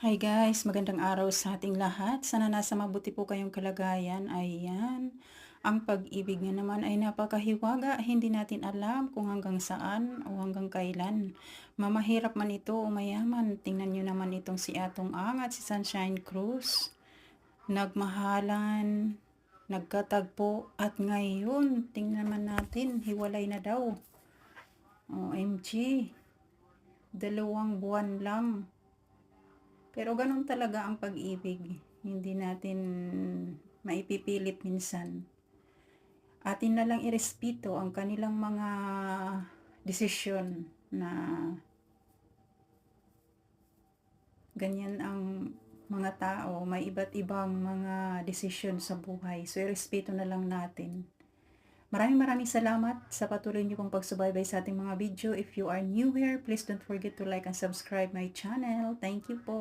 Hi guys, magandang araw sa ating lahat. Sana nasa mabuti po kayong kalagayan. Ayan, ang pag-ibig nga naman ay napakahiwaga. Hindi natin alam kung hanggang saan o hanggang kailan. Mamahirap man ito o mayaman. Tingnan nyo naman itong si Atong Ang at si Sunshine Cruz. Nagmahalan, nagkatagpo at ngayon, tingnan naman natin, hiwalay na daw. OMG, 2 buwan lang. Pero ganun talaga ang pag-ibig. Hindi natin maipipilit minsan. Atin na lang irespeto ang kanilang mga desisyon na ganyan ang mga tao. May iba't ibang mga desisyon sa buhay. So, irespeto na lang natin. Maraming salamat sa patuloy niyo pong pagsubaybay sa ating mga video. If you are new here, please don't forget to like and subscribe my channel. Thank you po.